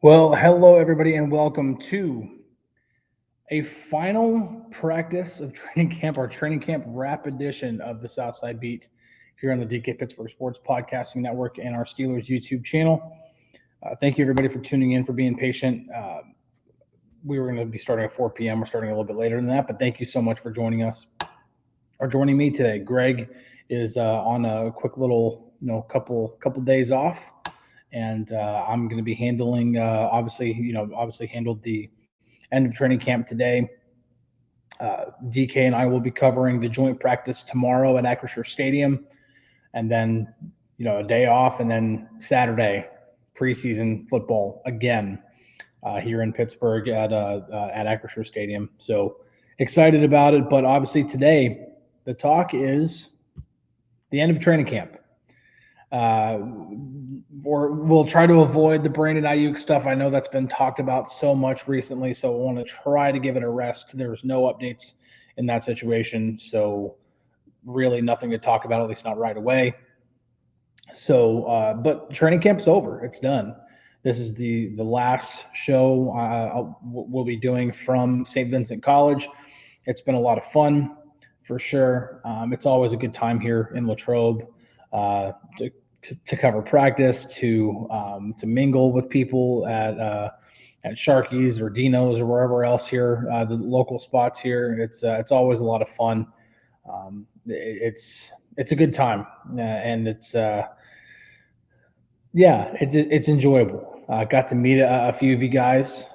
Well, hello everybody, and welcome to a final practice of training camp, our training camp wrap edition of the Southside Beat here on the DK Pittsburgh Sports Podcasting Network and our Steelers YouTube channel. Thank you everybody for tuning in, for being patient. We were going to be starting at 4 p.m. We're starting a little bit later than that, but thank you so much for joining us or joining me today. Greg is on a quick little, couple days off, and I'm going to be handling, obviously handled the end of training camp today. DK and I will be covering the joint practice tomorrow at Acrisure Stadium, and then a day off, and then Saturday preseason football again here in Pittsburgh at Acrisure Stadium. So excited about it, but obviously today the talk is the end of training camp. Or we'll try to avoid the Brandon Ayuk stuff. I know that's been talked about so much recently, so I want to try to give it a rest. There's no updates in that situation, so really nothing to talk about, at least not right away. So, but training camp's over. It's done. This is the last show we'll be doing from Saint Vincent College. It's been a lot of fun, for sure. It's always a good time here in Latrobe to cover practice, to mingle with people at Sharky's or Dino's or wherever else here, the local spots here. It's always a lot of fun. It's a good time, and it's enjoyable. Got to meet a few of you guys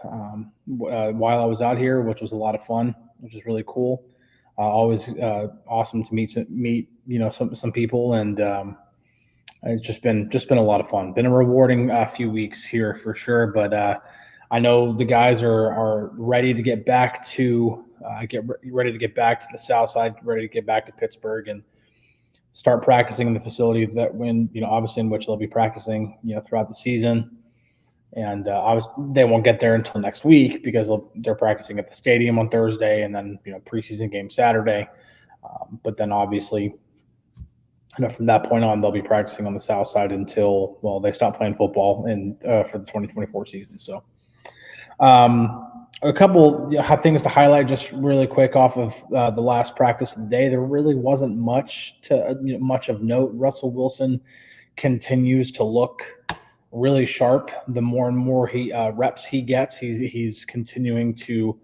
while I was out here, which was a lot of fun, which is really cool. Always awesome to meet some people, and it's just been a lot of fun. Been a rewarding few weeks here for sure, but I know the guys are ready to get back to ready to get back to the South Side, ready to get back to Pittsburgh and start practicing in the facility that obviously in which they'll be practicing throughout the season. And obviously they won't get there until next week because they're practicing at the stadium on Thursday, and then preseason game Saturday. But then obviously, from that point on, they'll be practicing on the South Side until they stop playing football for the 2024 season. So, a couple things to highlight just really quick off of the last practice of the day. There really wasn't much of note. Russell Wilson continues to look really sharp. The more and more reps he gets, he's continuing to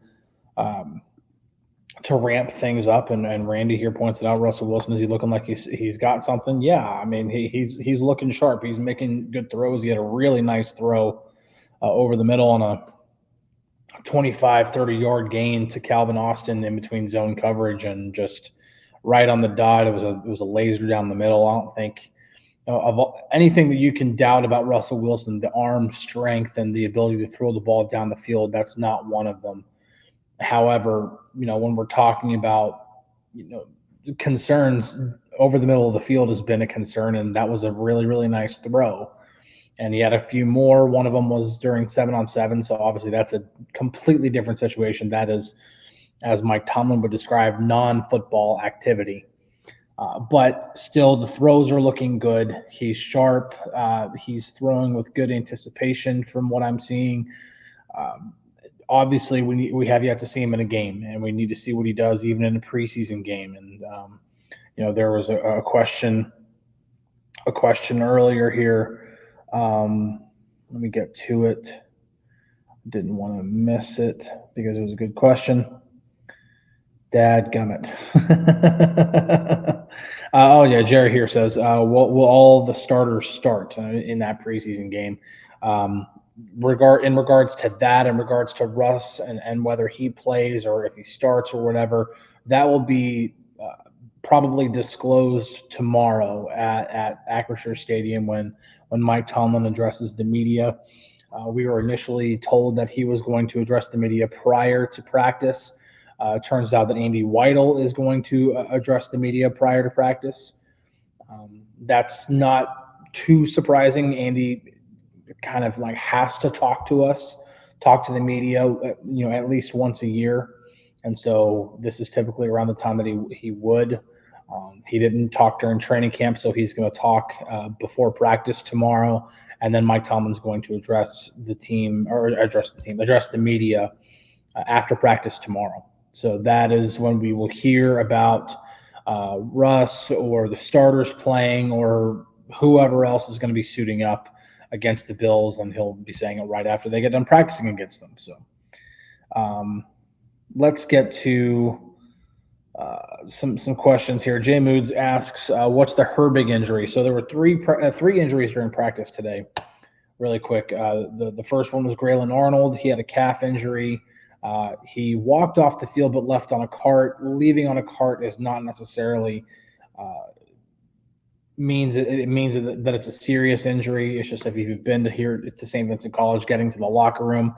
ramp things up. And Randy here points it out. Russell Wilson, is he looking like he's got something? Yeah, I mean he's looking sharp. He's making good throws. He had a really nice throw over the middle on a 25-30 yard gain to Calvin Austin in between zone coverage, and just right on the dot. It was a laser down the middle. I don't think of anything that you can doubt about Russell Wilson, the arm strength and the ability to throw the ball down the field, that's not one of them. However, when we're talking about, concerns, over the middle of the field has been a concern, and that was a really, really nice throw. And he had a few more. One of them was during 7-on-7, so obviously that's a completely different situation. That is, as Mike Tomlin would describe, non-football activity. But still, the throws are looking good. He's sharp. He's throwing with good anticipation from what I'm seeing. Obviously, we have yet to see him in a game, and we need to see what he does even in a preseason game. And there was a question earlier here. Let me get to it. Didn't want to miss it because it was a good question. Dadgummit. Oh yeah, Jerry here says, will all the starters start in that preseason game? In regards to that, in regards to Russ and whether he plays or if he starts or whatever, that will be probably disclosed tomorrow at Acrisure Stadium when Mike Tomlin addresses the media. We were initially told that he was going to address the media prior to practice. Turns out that Andy Weidel is going to address the media prior to practice. That's not too surprising. Andy kind of has to talk to the media, at least once a year. And so this is typically around the time that he would. He didn't talk during training camp, so he's going to talk before practice tomorrow. and then Mike Tomlin's going to address the media after practice tomorrow. So that is when we will hear about Russ or the starters playing or whoever else is going to be suiting up against the Bills, and he'll be saying it right after they get done practicing against them. So let's get to some questions here. Jay Moods asks, what's the Herbig injury? So there were three injuries during practice today. Really quick, the first one was Graylan Arnold. He had a calf injury. He walked off the field but left on a cart. Leaving on a cart is not necessarily means that it's a serious injury. It's just if you've been to Saint Vincent College, getting to the locker room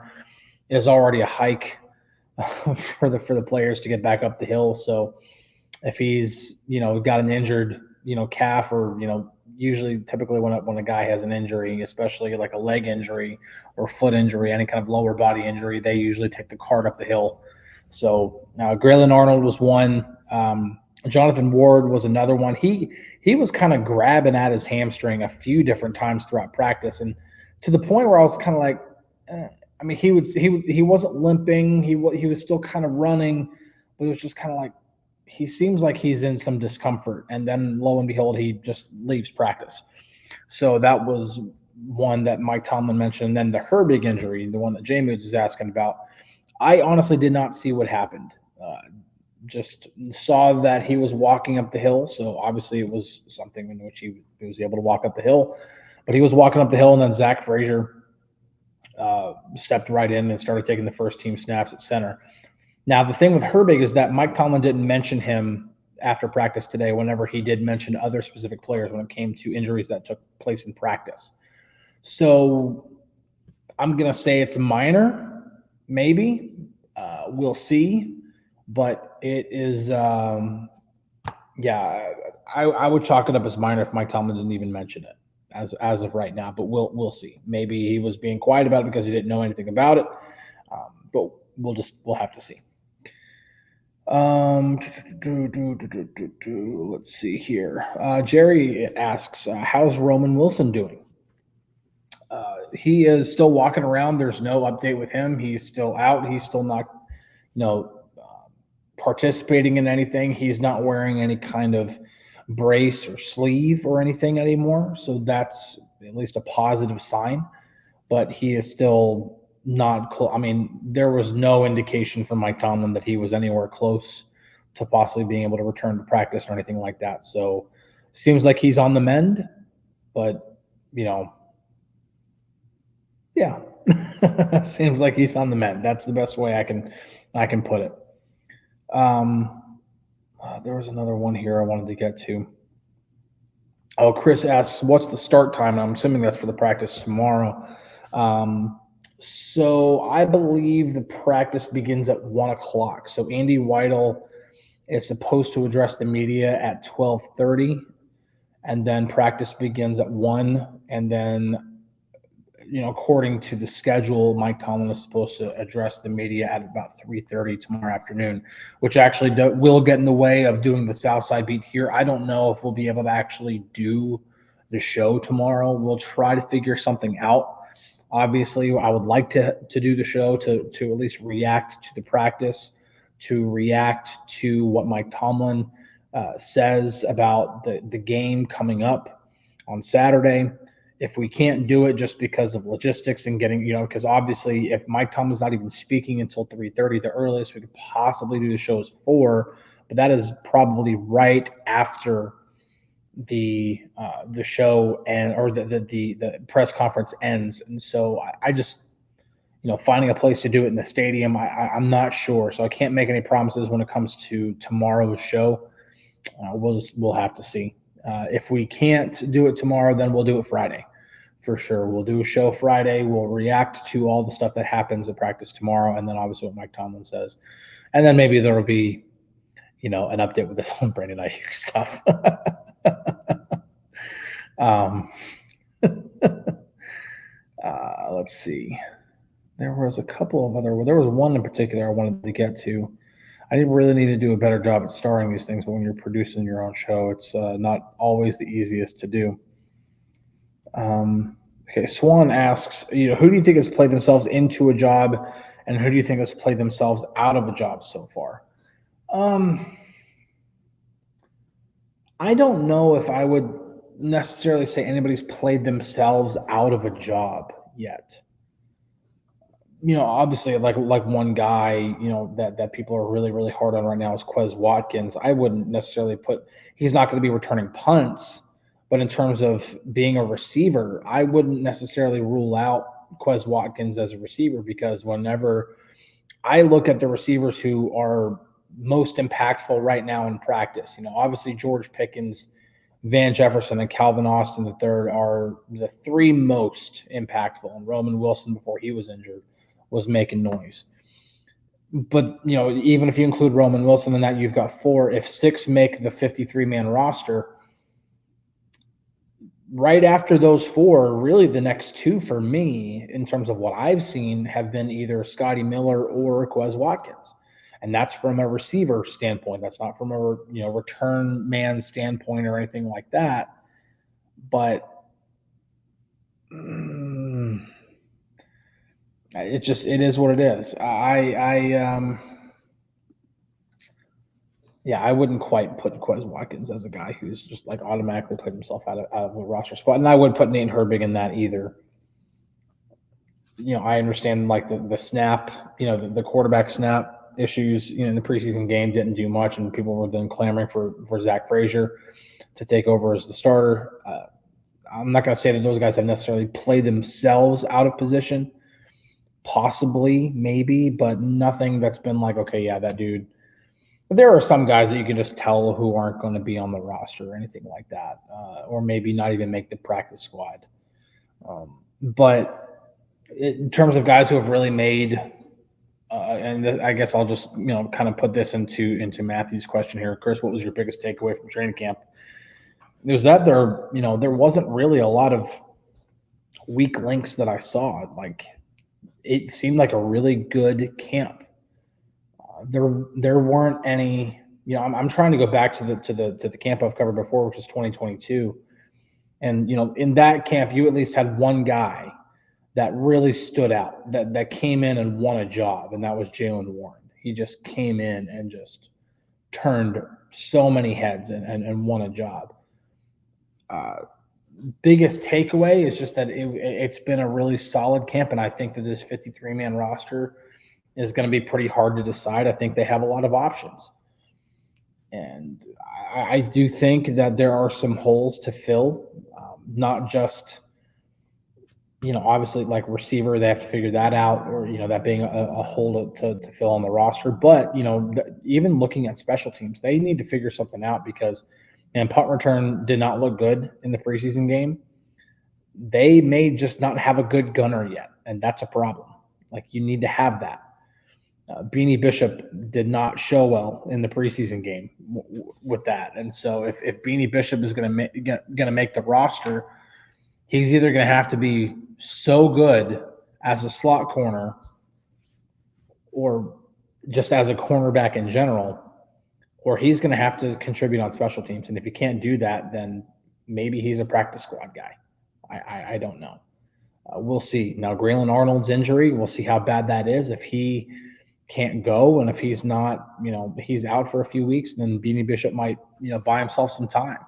is already a hike for the players to get back up the hill. So if he's got an injured calf, or usually typically when a guy has an injury, especially like a leg injury or foot injury, any kind of lower body injury, they usually take the cart up the hill. So Graylan Arnold was one. Jonathan Ward was another one. He was kind of grabbing at his hamstring a few different times throughout practice, and to the point where I was kind of like, I mean, he wasn't limping. He was still kind of running, but it was just kind of like, he seems like he's in some discomfort, and then lo and behold, he just leaves practice. So that was one that Mike Tomlin mentioned. And then the Herbig injury, the one that Jay Moods is asking about, I honestly did not see what happened. Just saw that he was walking up the hill, so obviously it was something in which he was able to walk up the hill. But he was walking up the hill, and then Zach Frazier stepped right in and started taking the first team snaps at center. Now, the thing with Herbig is that Mike Tomlin didn't mention him after practice today whenever he did mention other specific players when it came to injuries that took place in practice. So I'm going to say it's minor, maybe. We'll see. But it is, I would chalk it up as minor if Mike Tomlin didn't even mention it as of right now. But we'll see. Maybe he was being quiet about it because he didn't know anything about it. But we'll have to see. Let's see here. Jerry asks, how's Roman Wilson doing? He is still walking around. There's no update with him. He's still out. He's still not, participating in anything. He's not wearing any kind of brace or sleeve or anything anymore. So that's at least a positive sign. But he is still not close. I mean, there was no indication from Mike Tomlin that he was anywhere close to possibly being able to return to practice or anything like that. So seems like he's on the mend, but seems like he's on the mend. That's the best way I can put it. There was another one here I wanted to get to. Oh, Chris asks, what's the start time? I'm assuming that's for the practice tomorrow. So I believe the practice begins at 1:00. So Andy Weidel is supposed to address the media at 12:30, and then practice begins at 1:00, and then according to the schedule, Mike Tomlin is supposed to address the media at about 3:30 tomorrow afternoon, which actually will get in the way of doing the Southside beat here. I don't know if we'll be able to actually do the show tomorrow. We'll try to figure something out. Obviously, I would like to do the show to at least react to the practice, to react to what Mike Tomlin says about the game coming up on Saturday. If we can't do it just because of logistics and getting, because obviously if Mike Tomlin's not even speaking until 3:30, the earliest we could possibly do the show is 4, but that is probably right after the show or the press conference ends. And so I just, finding a place to do it in the stadium, I'm not sure. So I can't make any promises when it comes to tomorrow's show. We'll have to see. If we can't do it tomorrow, then we'll do it Friday for sure. We'll do a show Friday. We'll react to all the stuff that happens at practice tomorrow, and then obviously what Mike Tomlin says. And then maybe there will be, an update with this whole Brandon Ayuk stuff. Let's see. There was one in particular I wanted to get to. I really need to do a better job at starring these things, but when you're producing your own show, it's not always the easiest to do. Okay, Swan asks, who do you think has played themselves into a job, and who do you think has played themselves out of a job so far? I don't know if I would necessarily say anybody's played themselves out of a job yet. Obviously, like one guy, that people are really, really hard on right now is Quez Watkins. I wouldn't necessarily he's not going to be returning punts, but in terms of being a receiver, I wouldn't necessarily rule out Quez Watkins as a receiver, because whenever I look at the receivers who are most impactful right now in practice, obviously George Pickens, Van Jefferson, and Calvin Austin III are the three most impactful, and Roman Wilson, before he was injured, was making noise. But, even if you include Roman Wilson in that, you've got four. If six make the 53-man roster, right after those four, really the next two for me, in terms of what I've seen, have been either Scotty Miller or Quez Watkins. And that's from a receiver standpoint. That's not from a return man standpoint or anything like that. But it is what it is. I wouldn't quite put Quez Watkins as a guy who's just like automatically put himself out of a roster spot, and I wouldn't put Nate Herbig in that either. I understand like the snap, the quarterback snap issues, in the preseason game didn't do much, and people were then clamoring for Zach Frazier to take over as the starter. I'm not going to say that those guys have necessarily played themselves out of position. Possibly, maybe, but nothing that's been like, okay, yeah, that dude. But there are some guys that you can just tell who aren't going to be on the roster or anything like that, or maybe not even make the practice squad. But in terms of guys who have really made, and I guess I'll just kind of put this into Matthew's question here, Chris. What was your biggest takeaway from training camp? It was that there wasn't really a lot of weak links that I saw. Like, it seemed like a really good camp. There weren't any. I'm trying to go back to the camp I've covered before, which is 2022, and in that camp you at least had one guy that really stood out, that came in and won a job, and that was Jaylen Warren. He just came in and just turned so many heads and won a job. Biggest takeaway is just that it's been a really solid camp, and I think that this 53-man roster is going to be pretty hard to decide. I think they have a lot of options. And I do think that there are some holes to fill, not just, obviously like receiver, they have to figure that out, or, that being a hole to fill on the roster. But, even looking at special teams, they need to figure something out, because punt return did not look good in the preseason game. They may just not have a good gunner yet, and that's a problem. Like, you need to have that. Beanie Bishop did not show well in the preseason game with that, and so if Beanie Bishop is going to make the roster, he's either going to have to be so good as a slot corner, or just as a cornerback in general, or he's going to have to contribute on special teams. And if he can't do that, then maybe he's a practice squad guy. I don't know. We'll see. Now, Grayland Arnold's injury, we'll see how bad that is. If he can't go, and if he's not, he's out for a few weeks, then Beanie Bishop might, buy himself some time.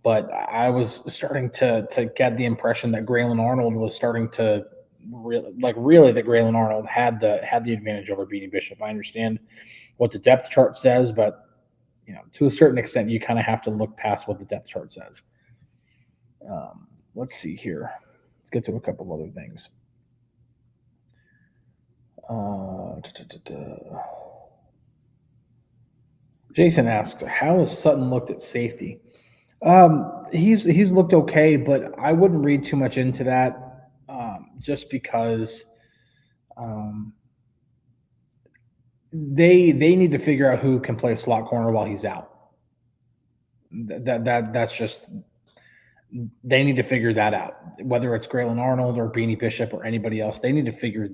But I was starting to get the impression that Grayland Arnold was starting to really that Grayland Arnold had the advantage over Beanie Bishop. I understand what the depth chart says, but to a certain extent, you kind of have to look past what the depth chart says. Let's see here. Let's get to a couple of other things. Jason asks, how has Sutton looked at safety? He's looked okay, but I wouldn't read too much into that, just because they need to figure out who can play slot corner while he's out. That's just, they need to figure that out. Whether it's Grayland Arnold or Beanie Bishop or anybody else, they need to figure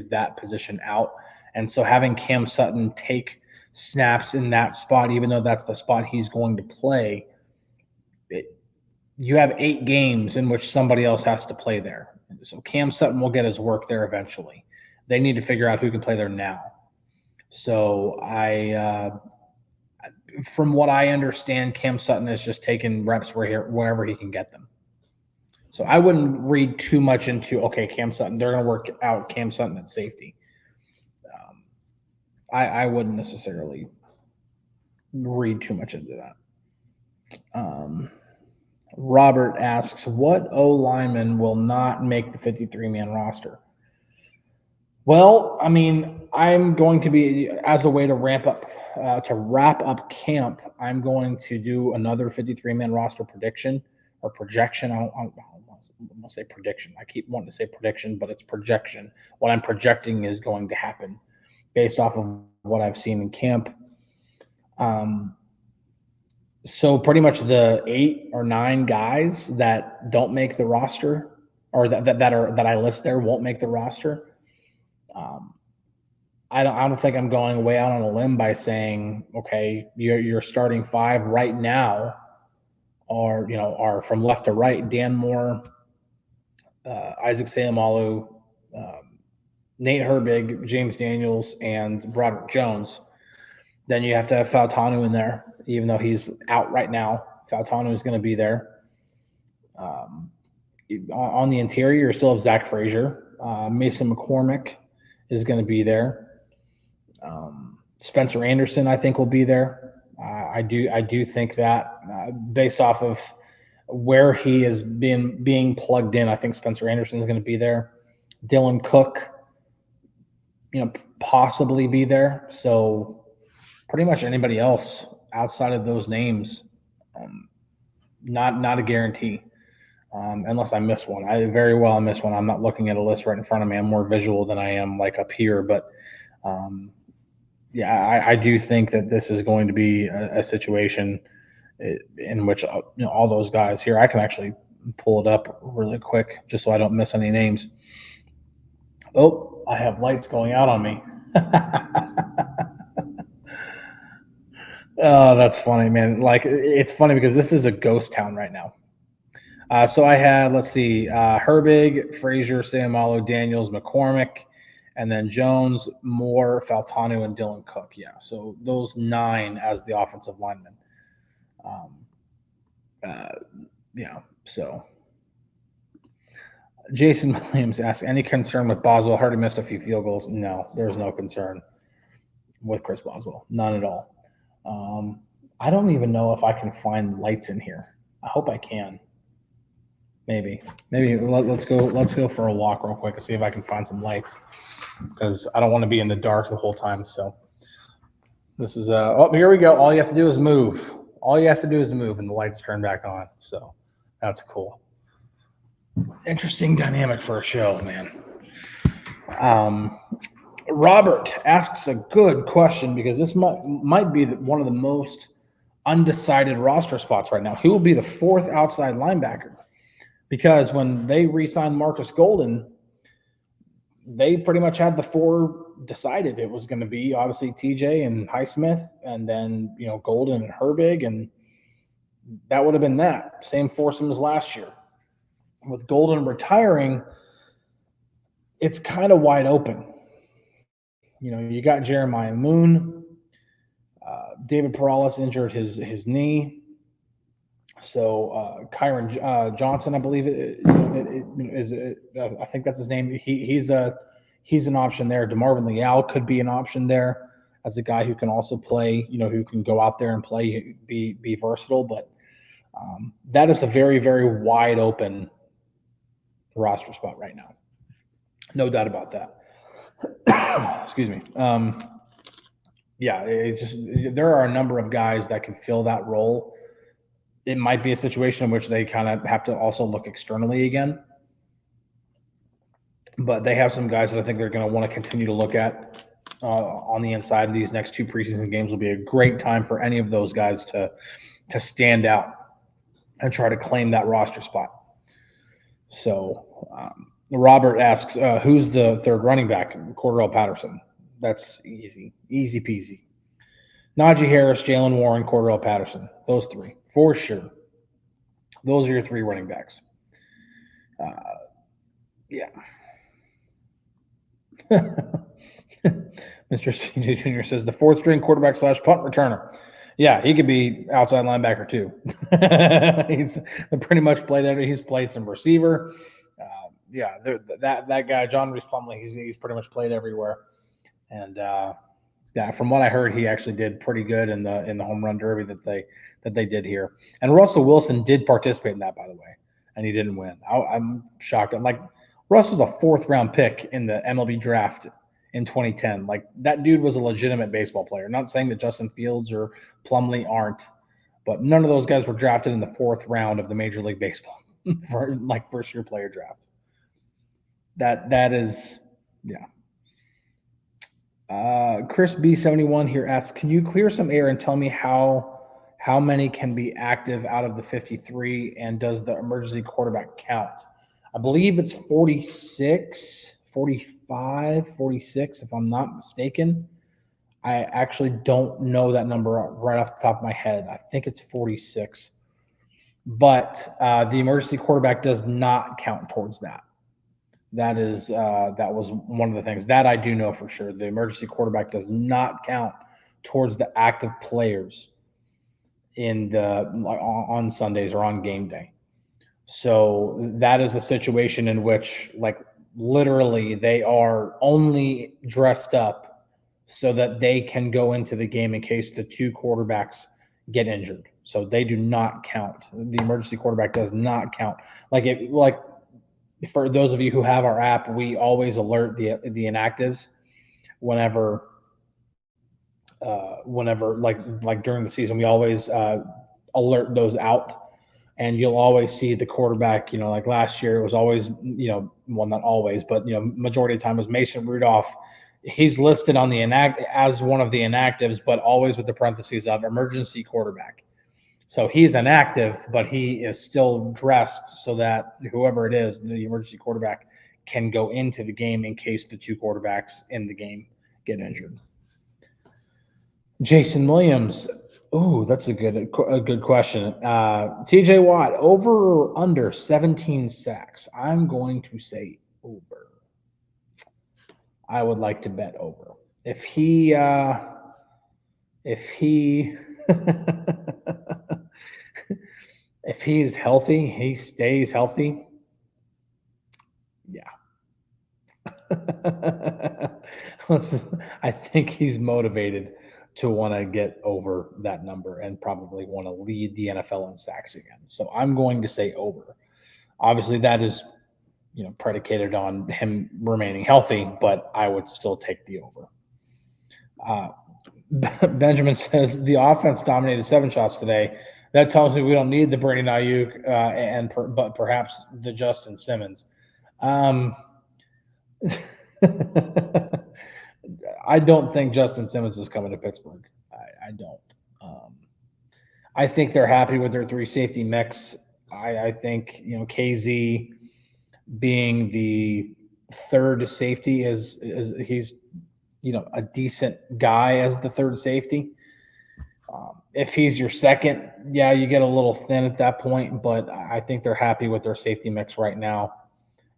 that position out. And so having Cam Sutton take snaps in that spot, even though that's the spot he's going to play, you have 8 games in which somebody else has to play there. So Cam Sutton will get his work there eventually. They need to figure out who can play there now. So from what I understand, Cam Sutton is just taking reps wherever he can get them. So I wouldn't read too much into, okay, Cam Sutton, they're going to work out Cam Sutton at safety. I wouldn't necessarily read too much into that. Robert asks, what O lineman will not make the 53-man roster? Well, I mean, I'm going to be, as a way to wrap up camp, I'm going to do another 53-man roster prediction or projection. I want to say prediction. I keep wanting to say prediction, but it's projection. What I'm projecting is going to happen based off of what I've seen in camp. So pretty much the 8 or 9 guys that don't make the roster, or that I list there, won't make the roster. I don't think I'm going way out on a limb by saying, okay, your starting 5 right now are from left to right: Dan Moore, Isaac Seumalo, Nate Herbig, James Daniels, and Broderick Jones. Then you have to have Fautanu in there, even though he's out right now. Fautanu is going to be there. On the interior, you still have Zach Frazier. Mason McCormick is going to be there. Spencer Anderson, I think, will be there. I do think that based off of where he is being plugged in, I think Spencer Anderson is going to be there. Dylan Cook, possibly be there. So pretty much anybody else outside of those names, not a guarantee, unless I miss one. I very well miss one. I'm not looking at a list right in front of me. I'm more visual than I am like up here. But I do think that this is going to be a situation in which all those guys here. I can actually pull it up really quick just so I don't miss any names. Oh, I have lights going out on me. Oh, that's funny, man. Like, it's funny because this is a ghost town right now. So I had, let's see, Herbig, Frazier, Seumalo, Daniels, McCormick, and then Jones, Moore, Fautanu, and Dylan Cook. Yeah, so those 9 as the offensive linemen. So Jason Williams asks, any concern with Boswell? Heard he missed a few field goals. No, there's no concern with Chris Boswell. None at all. I don't even know if I can find lights in here. I hope I can. Maybe let's go for a walk real quick and see if I can find some lights, because I don't want to be in the dark the whole time. So this is here we go. All you have to do is move. And the lights turn back on. So that's cool. Interesting dynamic for a show, man. Robert asks a good question, because this might be one of the most undecided roster spots right now. Who will be the 4th outside linebacker? Because when they re-signed Marcus Golden, they pretty much had the 4 decided. It was going to be obviously TJ and Highsmith, and then Golden and Herbig, and that would have been that same foursome as last year. With Golden retiring, it's kind of wide open. You got Jeremiah Moon. David Perales injured his knee. So Kyron Johnson, I believe I think that's his name. He's an option there. DeMarvin Leal could be an option there as a guy who can also play. Who can go out there and play, be versatile. But that is a very, very wide open roster spot right now. No doubt about that. Excuse me. It's just there are a number of guys that can fill that role. It might be a situation in which they kind of have to also look externally again. But they have some guys that I think they're going to want to continue to look at on the inside. These next 2 preseason games will be a great time for any of those guys to stand out and try to claim that roster spot. So Robert asks, who's the 3rd running back? Cordell Patterson. That's easy peasy. Najee Harris, Jalen Warren, Cordell Patterson. Those 3 for sure. Those are your three running backs. Yeah. Mr. CJ Jr. says the fourth string quarterback / punt returner. Yeah, he could be outside linebacker too. He's pretty much played every. He's played some receiver. Yeah, that guy John Reese Plumlee. He's pretty much played everywhere. And yeah, from what I heard, he actually did pretty good in the home run derby that they did here. And Russell Wilson did participate in that, by the way, and he didn't win. I'm shocked. I'm like, Russ was a 4th round pick in the MLB draft in 2010. Like, that dude was a legitimate baseball player. Not saying that Justin Fields or Plumlee aren't, but none of those guys were drafted in the 4th round of the Major League Baseball for like first year player draft. That is, yeah. Chris B71 here asks, can you clear some air and tell me how many can be active out of the 53, and does the emergency quarterback count? I believe it's 46, 45, 46, if I'm not mistaken. I actually don't know that number right off the top of my head. I think it's 46. But the emergency quarterback does not count towards that. That was one of the things that I do know for sure. The emergency quarterback does not count towards the active players on Sundays or on game day. So that is a situation in which, like, literally they are only dressed up so that they can go into the game in case the 2 quarterbacks get injured. So they do not count. The emergency quarterback does not count. For those of you who have our app, we always alert the inactives whenever like during the season, we always alert those out. And you'll always see the quarterback, like last year, it was always, well, not always, but, majority of the time was Mason Rudolph. He's listed on the as one of the inactives, but always with the parentheses of emergency quarterback. So he's inactive, but he is still dressed so that whoever it is, the emergency quarterback, can go into the game in case the 2 quarterbacks in the game get injured. Jason Williams. Ooh, that's a good question. TJ Watt, over or under 17 sacks? I'm going to say over. I would like to bet over. If he if he's healthy, he stays healthy. Yeah. I think he's motivated to want to get over that number and probably want to lead the NFL in sacks again. So I'm going to say over. Obviously, that is, predicated on him remaining healthy, but I would still take the over. Benjamin says the offense dominated 7 shots today. That tells me we don't need the Brandon Ayuk but perhaps the Justin Simmons. I don't think Justin Simmons is coming to Pittsburgh. I don't. I think they're happy with their 3 safety mix. I think, KZ being the 3rd safety is he's, a decent guy as the 3rd safety. If he's your 2nd, yeah, you get a little thin at that point, but I think they're happy with their safety mix right now,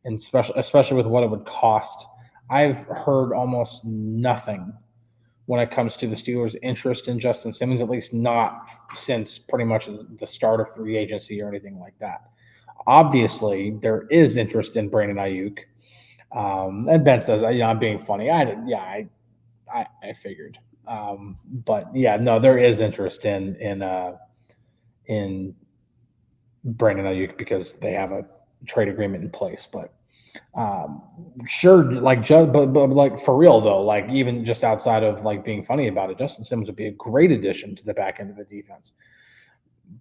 and especially with what it would cost. I've heard almost nothing when it comes to the Steelers' interest in Justin Simmons, at least not since pretty much the start of free agency or anything like that. Obviously, there is interest in Brandon Ayuk. And Ben says, I'm being funny. I figured. But yeah, no, there is interest in Brandon Ayuk because they have a trade agreement in place. But sure, but like for real though, like even just outside of like being funny about it, Justin Simmons would be a great addition to the back end of the defense.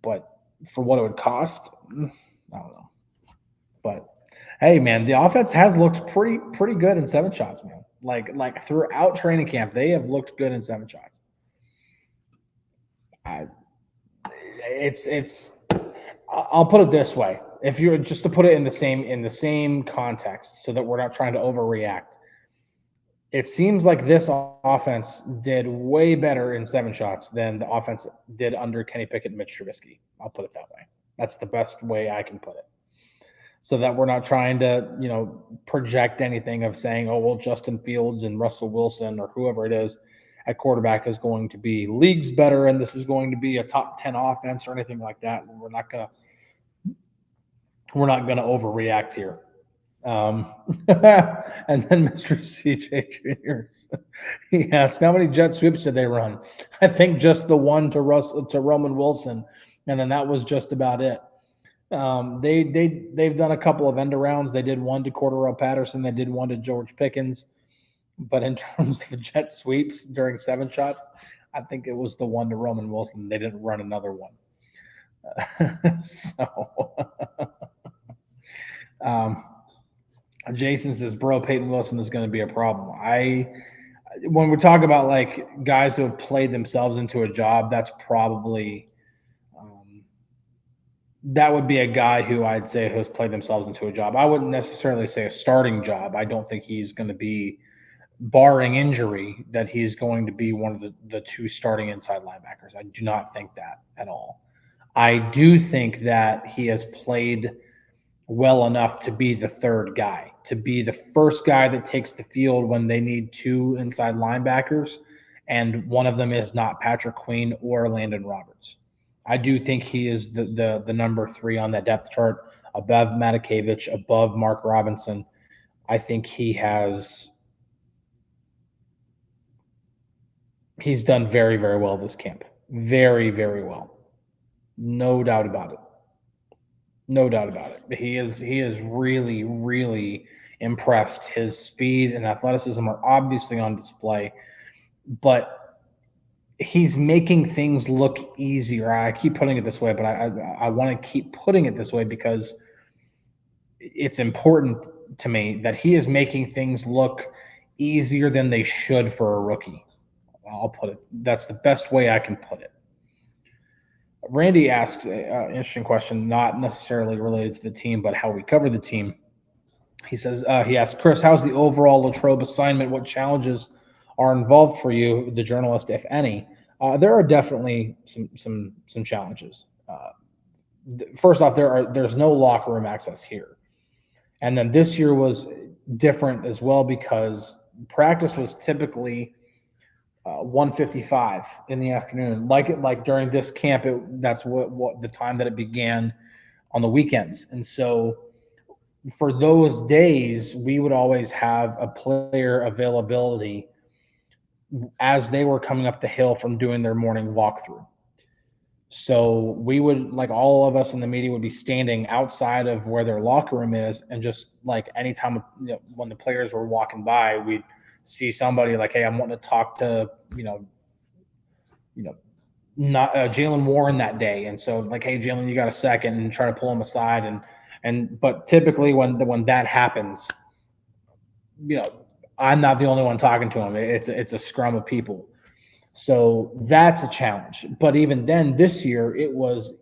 But for what it would cost, I don't know. But hey, man, the offense has looked pretty good in 7 shots, man. Like throughout training camp, they have looked good in 7 shots. I'll put it this way. If you're just to put it in the same context so that we're not trying to overreact, it seems like this offense did way better in 7 shots than the offense did under Kenny Pickett and Mitch Trubisky. I'll put it that way. That's the best way I can put it. So that we're not trying to, project anything of saying, oh, well, Justin Fields and Russell Wilson or whoever it is at quarterback is going to be leagues better and this is going to be a top 10 offense or anything like that. We're not gonna overreact here. And then Mr. CJ Jr. He asked, how many jet sweeps did they run? I think just the one to Roman Wilson, and then that was just about it. They've done a couple of end arounds. They did one to Cordero Patterson. They did one to George Pickens. But in terms of jet sweeps during 7 shots, I think it was the one to Roman Wilson. They didn't run another one. Jason says, bro, Peyton Wilson is going to be a problem. When we talk about like guys who have played themselves into a job, that's probably that would be a guy who I'd say has played themselves into a job. I wouldn't necessarily say a starting job. I don't think he's going to be, barring injury, that he's going to be one of the 2 starting inside linebackers. I do not think that at all. I do think that he has played well enough to be the 3rd guy, to be the first guy that takes the field when they need 2 inside linebackers, and one of them is not Patrick Queen or Landon Roberts. I do think he is the number 3 on that depth chart, above Matakevich, above Mark Robinson. I think he's done very, very well this camp. Very, very well. No doubt about it. No doubt about it. He is really, really impressed. His speed and athleticism are obviously on display, but he's making things look easier. I keep putting it this way, but I want to keep putting it this way because it's important to me that he is making things look easier than they should for a rookie. I'll put it. That's the best way I can put it. Randy asks an interesting question, not necessarily related to the team, but how we cover the team. He says, he asks, Chris, how's the overall Latrobe assignment? What challenges are involved for you, the journalist, if any? There are definitely some challenges. First off, there's no locker room access here, and then this year was different as well because practice was typically 1:55 in the afternoon. Like during this camp, that's what the time that it began on the weekends, and so for those days, we would always have a player availability as they were coming up the hill from doing their morning walkthrough. So we would, like, all of us in the media would be standing outside of where their locker room is, and just like anytime when the players were walking by, we'd see somebody like, hey, I'm wanting to talk to not Jalen Warren that day, and so like, hey, Jalen, you got a second, and try to pull him aside, but typically when that happens, I'm not the only one talking to him. It's a scrum of people. So that's a challenge. But even then, this year, it was,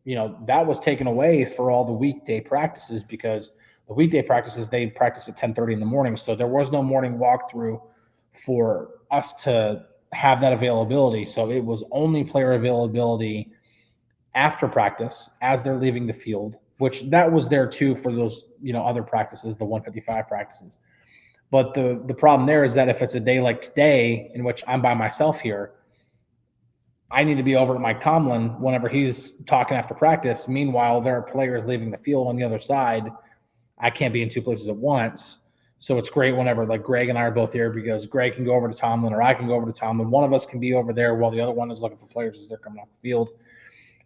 that was taken away for all the weekday practices, because the weekday practices, they practice at 10:30 in the morning. So there was no morning walkthrough for us to have that availability. So it was only player availability after practice as they're leaving the field, which that was there too for those, other practices, the 1:55 practices. But the problem there is that if it's a day like today in which I'm by myself here, I need to be over at Mike Tomlin whenever he's talking after practice. Meanwhile, there are players leaving the field on the other side. I can't be in 2 places at once. So it's great whenever, like, Greg and I are both here, because Greg can go over to Tomlin or I can go over to Tomlin. One of us can be over there while the other one is looking for players as they're coming off the field.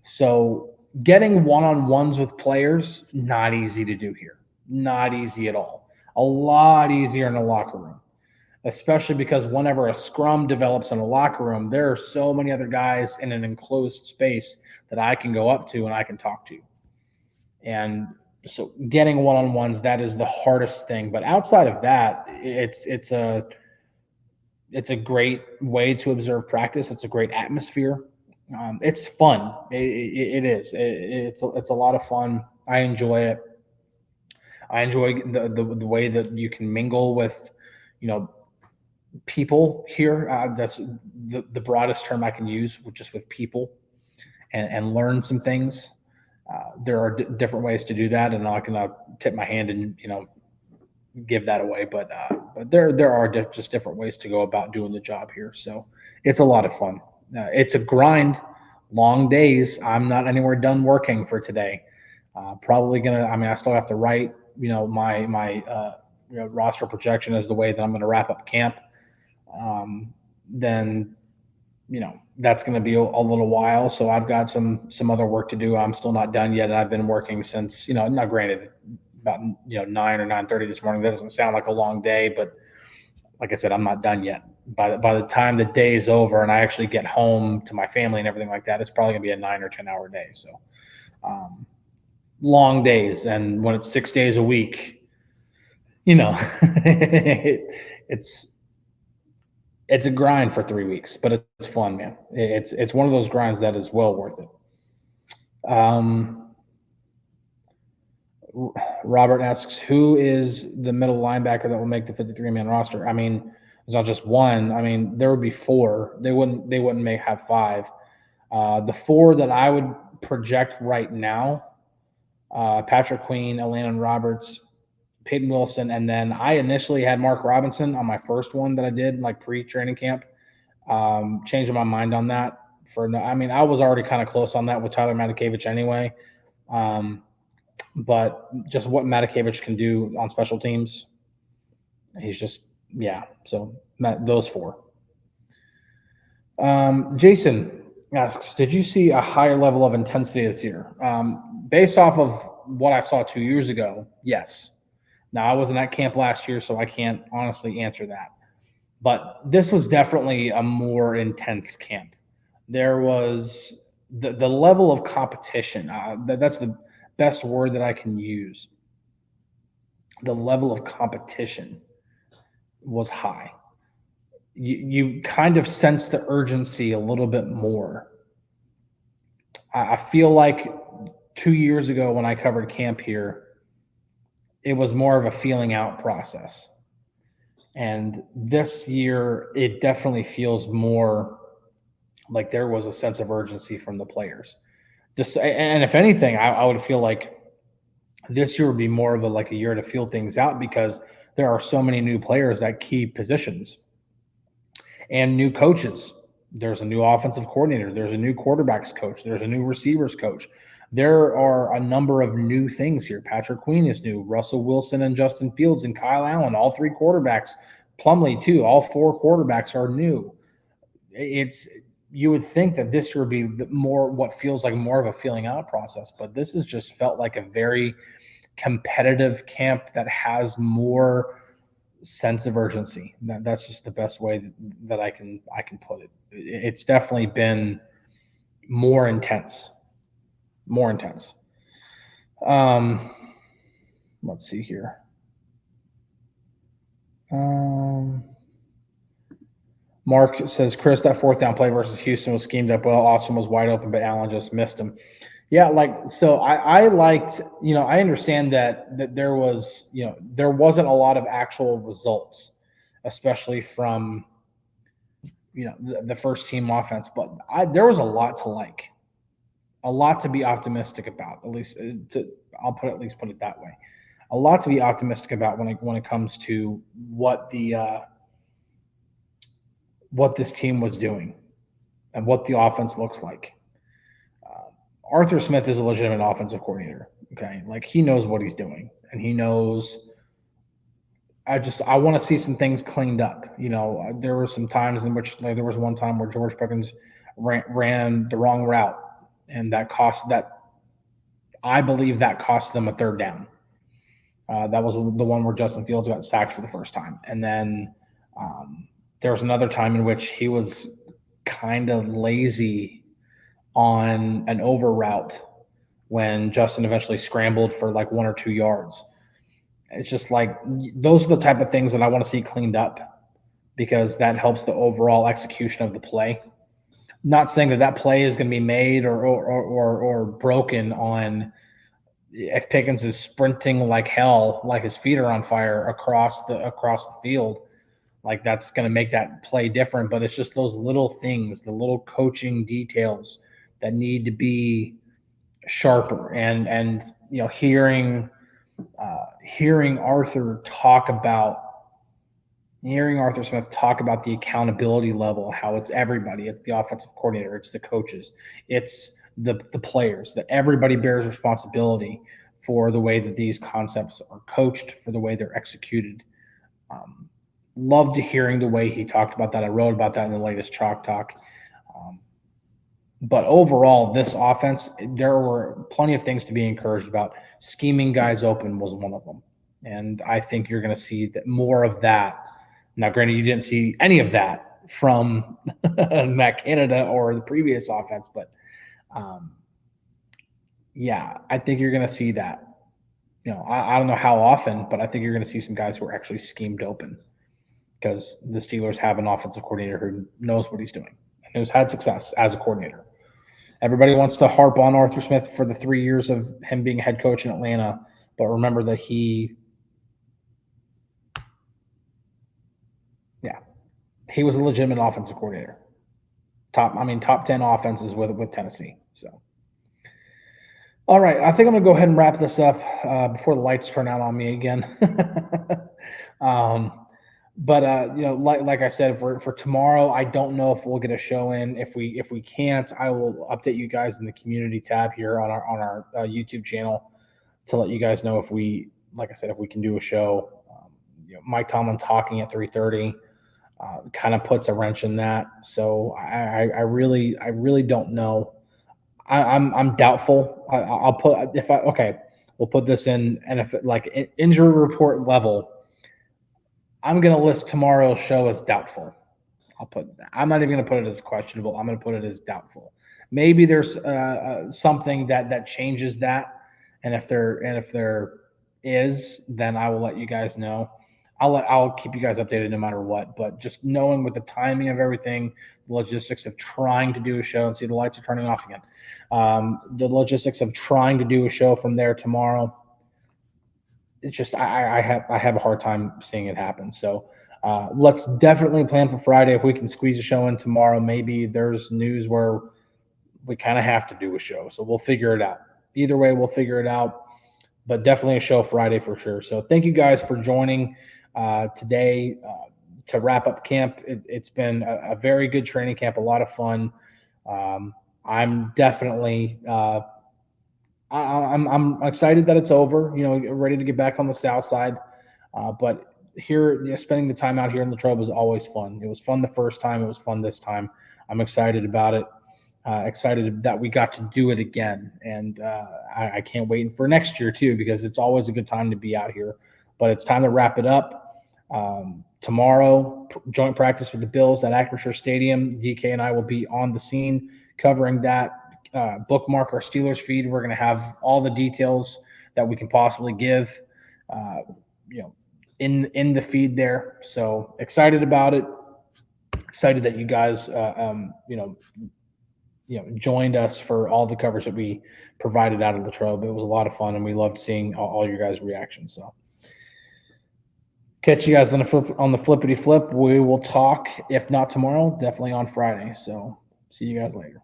So getting one-on-ones with players, not easy to do here. Not easy at all. A lot easier in a locker room, especially because whenever a scrum develops in a locker room, there are so many other guys in an enclosed space that I can go up to and I can talk to. And so getting one-on-ones, that is the hardest thing. But outside of that, it's a great way to observe practice. It's a great atmosphere. It's fun. It is. It's a lot of fun. I enjoy it. I enjoy the way that you can mingle with, people here. That's the broadest term I can use, just with people, and learn some things. There are different ways to do that, and I'm not going to tip my hand and give that away. But there are just different ways to go about doing the job here. So it's a lot of fun. It's a grind, long days. I'm not anywhere done working for today. Probably gonna. I mean, I still have to write. My roster projection as the way that I'm going to wrap up camp. Then that's going to be a little while. So I've got some other work to do. I'm still not done yet. I've been working since, not granted about, 9 or 9:30 this morning. That doesn't sound like a long day, but like I said, I'm not done yet. By the time the day is over and I actually get home to my family and everything like that, it's probably gonna be a 9 or 10 hour day. So, long days. And when it's 6 days a week, it's a grind for 3 weeks, but it's fun, man. It's one of those grinds that is well worth it. Robert asks, who is the middle linebacker that will make the 53-man roster? I mean, there's not just one. I mean, there would be 4. They wouldn't have 5. The 4 that I would project right now, Patrick Queen, Elandon Roberts, Peyton Wilson, and then I initially had Mark Robinson on my first one that I did, like pre-training camp. Changing my mind on that. I was already kind of close on that with Tyler Matakevich anyway. But just what Matakevich can do on special teams, he's just, yeah. So those 4. Jason asks, did you see a higher level of intensity this year? Based off of what I saw 2 years ago, yes. Now, I wasn't at camp last year, so I can't honestly answer that. But this was definitely a more intense camp. There was the level of competition. That's the best word that I can use. The level of competition was high. You kind of sense the urgency a little bit more. I feel like 2 years ago when I covered camp here, it was more of a feeling out process. And this year, it definitely feels more like there was a sense of urgency from the players. And if anything, I would feel like this year would be more of a year to feel things out because there are so many new players at key positions and new coaches. There's a new offensive coordinator. There's a new quarterbacks coach. There's a new receivers coach. There are a number of new things here. Patrick Queen is new. Russell Wilson and Justin Fields and Kyle Allen, all 3 quarterbacks. Plumlee, too. All 4 quarterbacks are new. You would think that this year would be more what feels like more of a feeling out process, but this has just felt like a very competitive camp that has more sense of urgency. That's just the best way that I can put it. It's definitely been more intense. Let's see here. Mark says, Chris, that 4th down play versus Houston was schemed up well. Austin was wide open, but Allen just missed him. Yeah, I liked, I understand that there was, there wasn't a lot of actual results, especially from, the first team offense, but there was a lot to like. A lot to be optimistic about, at least I'll put it that way. A lot to be optimistic about when it comes to what this team was doing and what the offense looks like. Arthur Smith is a legitimate offensive coordinator. Okay, he knows what he's doing, and he knows. I want to see some things cleaned up. There were some times in which there was one time where George Pickens ran the wrong route. And I believe that cost them a 3rd down. That was the one where Justin Fields got sacked for the first time. And then there was another time in which he was kind of lazy on an over route when Justin eventually scrambled for 1 or 2 yards. It's just those are the type of things that I want to see cleaned up because that helps the overall execution of the play. Not saying that play is going to be made or broken on if Pickens is sprinting like hell, like his feet are on fire across the field. That's going to make that play different. But it's just those little things, the little coaching details that need to be sharper, and hearing Arthur Smith talk about the accountability level, how it's everybody, it's the offensive coordinator, it's the coaches, it's the players, that everybody bears responsibility for the way that these concepts are coached, for the way they're executed. Loved hearing the way he talked about that. I wrote about that in the latest Chalk Talk. But overall, this offense, there were plenty of things to be encouraged about. Scheming guys open was one of them. And I think you're going to see that more of that. Now, granted, you didn't see any of that from Matt Canada or the previous offense, but yeah, I think you're going to see that. I don't know how often, but I think you're going to see some guys who are actually schemed open, because the Steelers have an offensive coordinator who knows what he's doing and who's had success as a coordinator. Everybody wants to harp on Arthur Smith for the 3 years of him being head coach in Atlanta, but remember that he was a legitimate offensive coordinator. Top 10 offenses with Tennessee. So, all right, I think I'm gonna go ahead and wrap this up before the lights turn out on me again. But like I said, for tomorrow, I don't know if we'll get a show in. If we can't, I will update you guys in the community tab here on our YouTube channel to let you guys know if we can do a show. Mike Tomlin talking at 3:30 kind of puts a wrench in that. So I really don't know. I'm doubtful. We'll put this in, and if injury report level, I'm going to list tomorrow's show as doubtful. I'm not even going to put it as questionable. I'm going to put it as doubtful. Maybe there's something that changes that, and if there is, then I will let you guys know. I'll keep you guys updated no matter what. But just knowing with the timing of everything, the logistics of trying to do a show, and see the lights are turning off again. The logistics of trying to do a show from there tomorrow. It's just I have a hard time seeing it happen. So let's definitely plan for Friday. If we can squeeze a show in tomorrow, maybe there's news where we kind of have to do a show. So we'll figure it out. Either way, we'll figure it out. But definitely a show Friday for sure. So thank you guys for joining today to wrap up camp. It's been a very good training camp, a lot of fun. I'm definitely I'm excited that it's over, ready to get back on the south side. But here, spending the time out here in Latrobe is always fun. It was fun the first time. It was fun this time. I'm excited about it. Excited that we got to do it again. And I can't wait for next year too, because it's always a good time to be out here. But it's time to wrap it up. Tomorrow, joint practice with the Bills at Acrisure Stadium. DK and I will be on the scene covering that. Bookmark our Steelers feed. We're going to have all the details that we can possibly give, in the feed there. So excited about it. Excited that you guys, joined us for all the coverage that we provided out of Latrobe. It was a lot of fun, and we loved seeing all your guys' reactions. So catch you guys on the flippity flip. We will talk, if not tomorrow, definitely on Friday. So see you guys later.